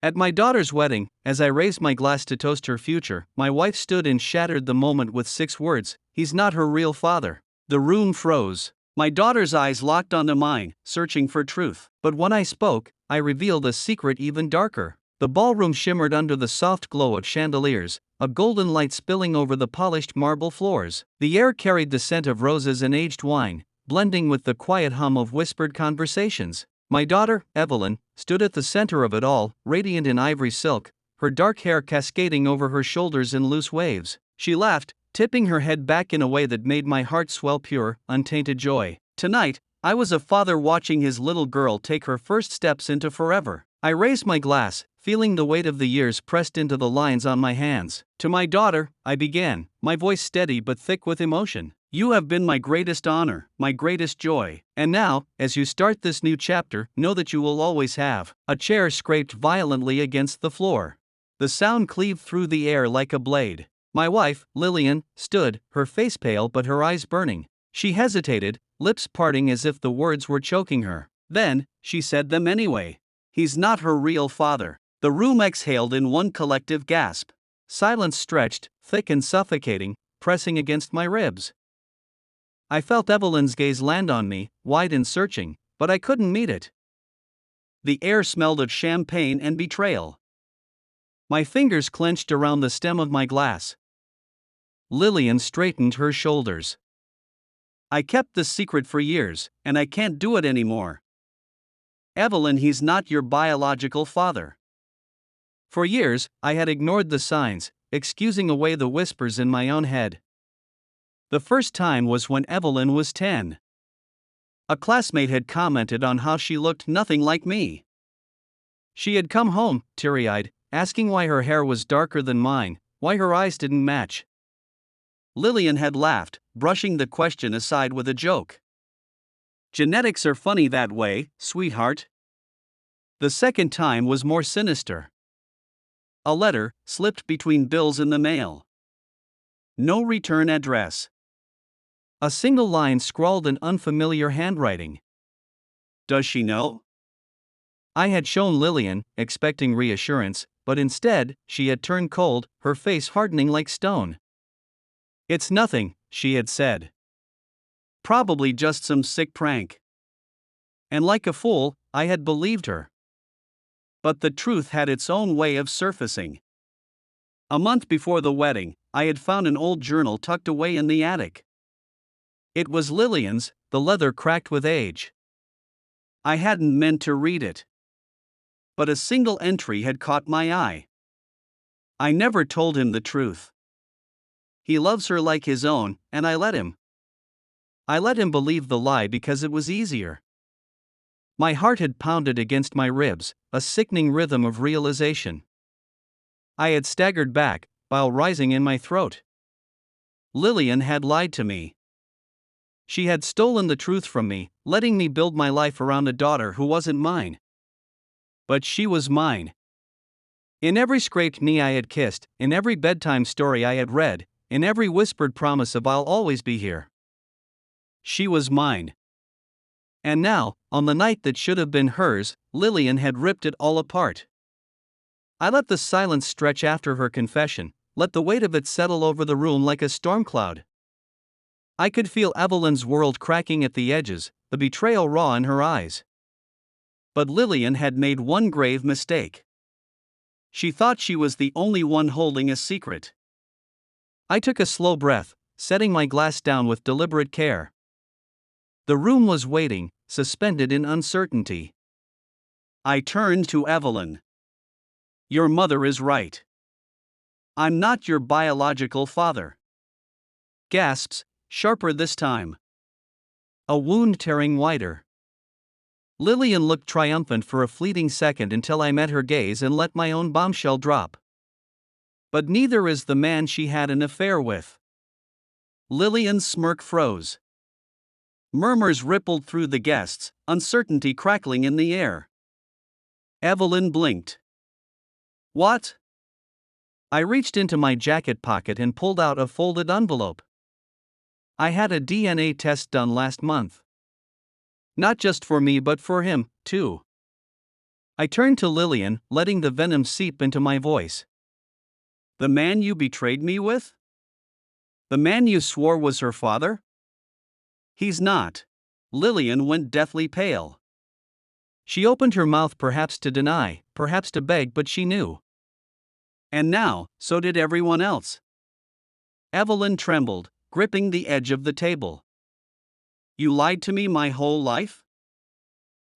At my daughter's wedding, as I raised my glass to toast her future, my wife stood and shattered the moment with 6 words: "He's not her real father." The room froze. My daughter's eyes locked onto mine, searching for truth. But when I spoke, I revealed a secret even darker. The ballroom shimmered under the soft glow of chandeliers, a golden light spilling over the polished marble floors. The air carried the scent of roses and aged wine, blending with the quiet hum of whispered conversations. My daughter, Evelyn, stood at the center of it all, radiant in ivory silk, her dark hair cascading over her shoulders in loose waves. She laughed, tipping her head back in a way that made my heart swell pure, untainted joy. Tonight, I was a father watching his little girl take her first steps into forever. I raised my glass, feeling the weight of the years pressed into the lines on my hands. "To my daughter," I began, my voice steady but thick with emotion. "You have been my greatest honor, my greatest joy. And now, as you start this new chapter, know that you will always have." A chair scraped violently against the floor. The sound cleaved through the air like a blade. My wife, Lillian, stood, her face pale but her eyes burning. She hesitated, lips parting as if the words were choking her. Then, she said them anyway. "He's not her real father." The room exhaled in one collective gasp. Silence stretched, thick and suffocating, pressing against my ribs. I felt Evelyn's gaze land on me, wide and searching, but I couldn't meet it. The air smelled of champagne and betrayal. My fingers clenched around the stem of my glass. Lillian straightened her shoulders. "I kept this secret for years, and I can't do it anymore. Evelyn, he's not your biological father." For years, I had ignored the signs, excusing away the whispers in my own head. The first time was when Evelyn was 10. A classmate had commented on how she looked nothing like me. She had come home, teary-eyed, asking why her hair was darker than mine, why her eyes didn't match. Lillian had laughed, brushing the question aside with a joke. "Genetics are funny that way, sweetheart." The second time was more sinister. A letter slipped between bills in the mail. No return address. A single line scrawled in unfamiliar handwriting. "Does she know?" I had shown Lillian, expecting reassurance, but instead, she had turned cold, her face hardening like stone. "It's nothing," she had said. "Probably just some sick prank." And like a fool, I had believed her. But the truth had its own way of surfacing. A month before the wedding, I had found an old journal tucked away in the attic. It was Lillian's, the leather cracked with age. I hadn't meant to read it. But a single entry had caught my eye. "I never told him the truth. He loves her like his own, and I let him. I let him believe the lie because it was easier." My heart had pounded against my ribs, a sickening rhythm of realization. I had staggered back, bile rising in my throat. Lillian had lied to me. She had stolen the truth from me, letting me build my life around a daughter who wasn't mine. But she was mine. In every scraped knee I had kissed, in every bedtime story I had read, in every whispered promise of "I'll always be here." She was mine. And now, on the night that should have been hers, Lillian had ripped it all apart. I let the silence stretch after her confession, let the weight of it settle over the room like a storm cloud. I could feel Evelyn's world cracking at the edges, the betrayal raw in her eyes. But Lillian had made one grave mistake. She thought she was the only one holding a secret. I took a slow breath, setting my glass down with deliberate care. The room was waiting, suspended in uncertainty. I turned to Evelyn. "Your mother is right. I'm not your biological father." Gasps, sharper this time. A wound tearing wider. Lillian looked triumphant for a fleeting second until I met her gaze and let my own bombshell drop. "But neither is the man she had an affair with." Lillian's smirk froze. Murmurs rippled through the guests, uncertainty crackling in the air. Evelyn blinked. "What?" I reached into my jacket pocket and pulled out a folded envelope. "I had a DNA test done last month. Not just for me but for him, too." I turned to Lillian, letting the venom seep into my voice. The man you betrayed me with? The man you swore was her father? He's not. Lillian went deathly pale. She opened her mouth, perhaps to deny, perhaps to beg, but she knew. And now, so did everyone else. Evelyn trembled, gripping the edge of the table. You lied to me my whole life?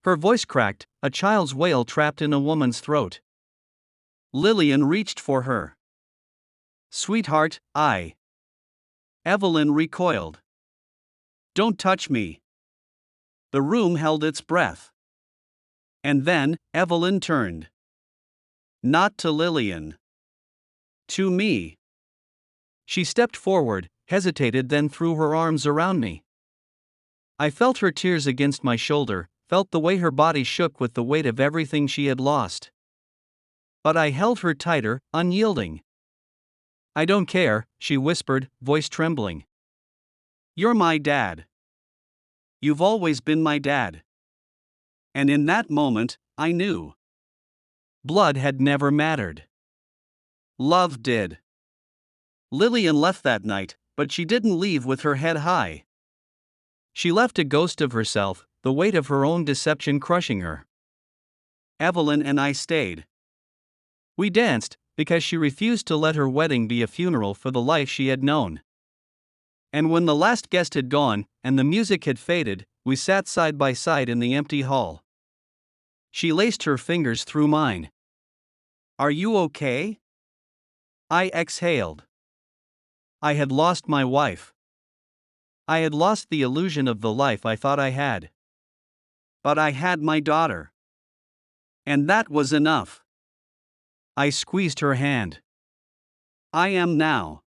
Her voice cracked, a child's wail trapped in a woman's throat. Lillian reached for her. Sweetheart, Evelyn recoiled. Don't touch me. The room held its breath. And then, Evelyn turned. Not to Lillian. To me. She stepped forward, hesitated, then threw her arms around me. I felt her tears against my shoulder, felt the way her body shook with the weight of everything she had lost. But I held her tighter, unyielding. I don't care, she whispered, voice trembling. You're my dad. You've always been my dad. And in that moment, I knew. Blood had never mattered. Love did. Lillian left that night, but she didn't leave with her head high. She left a ghost of herself, the weight of her own deception crushing her. Evelyn and I stayed. We danced, because she refused to let her wedding be a funeral for the life she had known. And when the last guest had gone, and the music had faded, we sat side by side in the empty hall. She laced her fingers through mine. Are you okay? I exhaled. I had lost my wife. I had lost the illusion of the life I thought I had. But I had my daughter. And that was enough. I squeezed her hand. I am now.